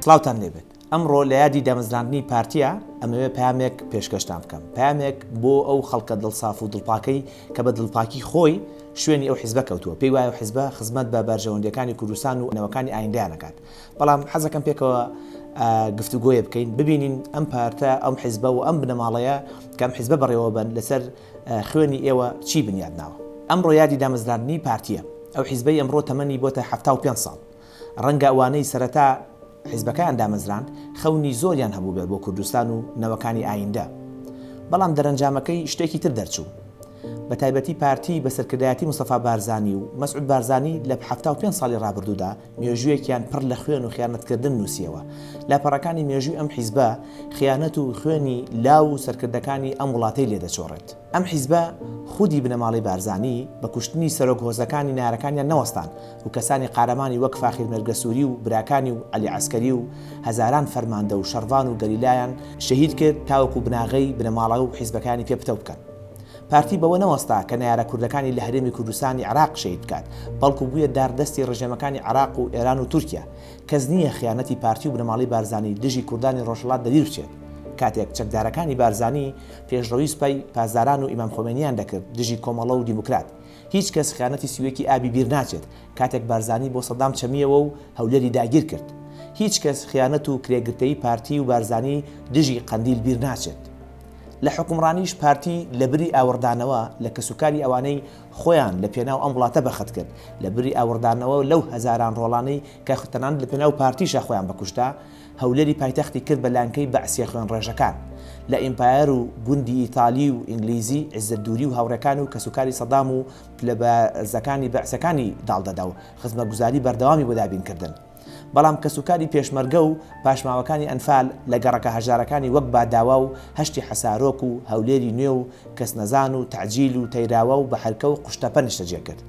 سڵاوتان لێبێت. ئەمڕۆ لە یادی دامەزراندنی پارتیە ئەمەوێ پامێک پێشکەشتان بکەم. پامێک بۆ ئەو خەڵکە دڵساف و دڵپاکەی کە بە دڵپاکی خۆی شوێنی ئەو حیزبە کەوتووە. پێی وایە حیزبە خزمەت بە بەرژەوەندەکانی کوردستان و نەوەکانی ئایندەیان دەکات. بەڵام حەزەکەم پێکەوە گفتوگۆیە بکەین ببینین ئەم پارتە ئەم حیزبە و ئەم بنەماڵەیە کە ئەم حیزبە بەڕێوە بن لەسەر خوێنی ئێوە چی بنیادناوە. ئەمڕۆ یادی دامەزراندنی پارتیە. ئەو حیزبەی ئەمڕۆ تەمەنی بۆتە 75 ساڵ. ڕەنگە ئەوانەی سەرەتا حیزبەکان دامەزراند خەونی زۆریان هەبوو بێت بۆ کوردستان و نەوەکانی ئایندە. بەڵام دەرەنجامەکەی شتێکی تر دەرچوو. بە تایبەتی پارتی بە سەرکردایەتی مستەفا بارزانی و مەسعود بارزانی لە 75 ساڵی ڕابردوودا مێژوویەکیان پڕ لە خوێن و خیانەتکردن نووسیەوە. لاپەڕەکانی مێژووی ئەم حیزبە خیانەت و خوێنی لاو و سەرکردەکانی ئەم وڵاتەی لێدەچۆڕێت. ئەم حیزبە خودی بنەماڵی بارزانی بە کوشتنی سەرۆک هۆزەکانی نارەکانیان نەوەستان و کەسانی قارەمانی وەک فاخیر مەرگەسووری و براکانی و عەلی عەسکەری و هەزاران فەرماندە و شەڕڤان و گەلیلایان شەهید کرد تاوەکو بناغەی بنەماڵە و حیزبەکانی پێپتە بکەن. پارتی بەوە نەوەستا کە نایارە کوردەکانی لە هەرێمی کوردستانی عێراق شەهید بکات، بەڵکو بوویە داردەستی ڕژێمەکانی عێراق و ئێران و تورکیا. کەس نییە خیانەتی پارتی و بنەماڵی بارزانی دژی کوردانی ڕۆژهەڵات دەبیر بچێت. کاتێک چەکدارەکانی بارزانی پێشڕەوی سوپای پازداران و ئیمام خۆمێنیان دەکرد دژی کۆمەڵە و دیموکرات. هیچ کەس خیانەتی سوێکی ئابی بیر ناچێت کاتێک بارزانی بۆ سەدام چەمیەوە و هەولێری داگیر کرد. هیچ کەس خیانەت و کرێگرتەی پارتی و بارزانی دژی قەندیل بیر ناچێت. لە حکومڕانیش پارتی لە بری ئاوردانەوە لە کەسوکاری ئەوانەی خۆیان لە پێناو ئەم وڵاتە بەخت کرد، لە بری ئاوردانەوە لەو هەزاران ڕۆڵانەی کە تەنان لە پێناو پارتیشە خۆیان بەکوشتا هەولێری پایتەختی کرد بە لانکەی بەعسیە خوێن ڕێژەکان. لە ئیمپایر و گوندی ئیتالی و ئینگلیزی عیزەتدووری و هاوڕێکان و کەسوکاری سەدام و لە بەرزەکانی بەعسەکانی داڵدەدا و خزمەتگوزاری بەردەوامی بۆ دابینکردن. بەڵام کەسوکاری پێشمەرگە و پاشماوەکانی ئەنفال لە گەڕەکە هەژارەکانی وەک باداوا و هەشتی حەسارۆک و هەولێری نوێ و کەسنەزان و تەعجیل و تەیراوە و بەحەرکە و قوشتەپە نیشتەجێ کرد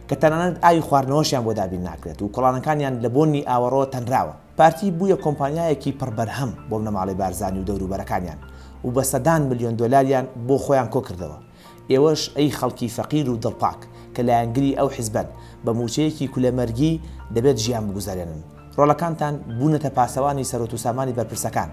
کە تەنانەت ئاوی خواردنەوەشیان بۆ دابین ناکرێت و کۆڵانەکانیان لە بۆنی ئاوەڕۆ تەنراوە. پارتی بوویە کۆمپانیایەکی پڕبەرهەم بۆ بنەماڵی بارزانی و دەوروبەرەکانیان و بە سەدان ملیۆن دۆلاریان بۆ خۆیان کۆ کردەوە. ئێوەش ئەی خەڵکی فەقیر و دڵپاک کە لایەنگری ئەو حیزبەن بە موچەیەکی کولەمەرگی دەبێت ژیان بگوزارێنن. ڕۆڵەکانتان بوونەتە پاسەوانی سەرۆت و سامانی بەرپرسەکان.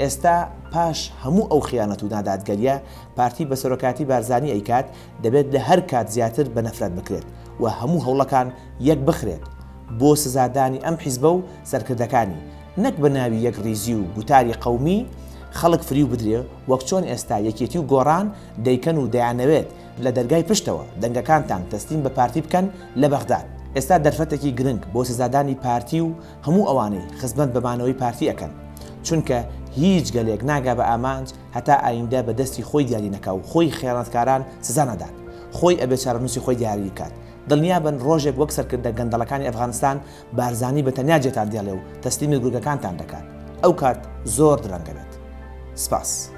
ئێستا پاش هەموو ئەو خیانەت و نادادگەریە پارتی بە سەرۆکاتی بارزانی ئەیکات دەبێت لە هەر کات زیاتر بە نەفرەت بکرێت و هەموو هەوڵەکان یەک بخرێت بۆ سزادانی ئەم حیزبە و سەرکردەکانی، نەک بە ناوی یەک ڕیزی و گوتاری قەومی خەڵک فری و بدرێ وەک چۆن ئێستا یەکێتی و گۆڕان دەیکەن و دەیانەوێت لە دەرگای پشتەوە دەنگەکانتان تەسلیم بە پارتی بکەن لە بەغداد. ئێستا دەرفەتێکی گرنگ بۆ سزادانی پارتی و هەموو ئەوانەی خزمەت بە مانەوەی پارتی ئەکەن، چونکە هیچ گەلێک ناگا بە ئامانج هەتا ئایندە بە دەستی خۆی دیاری نەکا و خۆی خیانەتکاران سزا نەدات، خۆی ئەبێ چارەنووسی خۆی دیاری بکات. دڵنیابن ڕۆژێک وەک سەرکردە گەندەڵەکانی ئەفغانستان بارزانی بە تەنیا جێتان دێڵێ و تەسلیمی گورگەکانتان دەکات. ئەو کات زۆر درەنگە بێت. سپاس.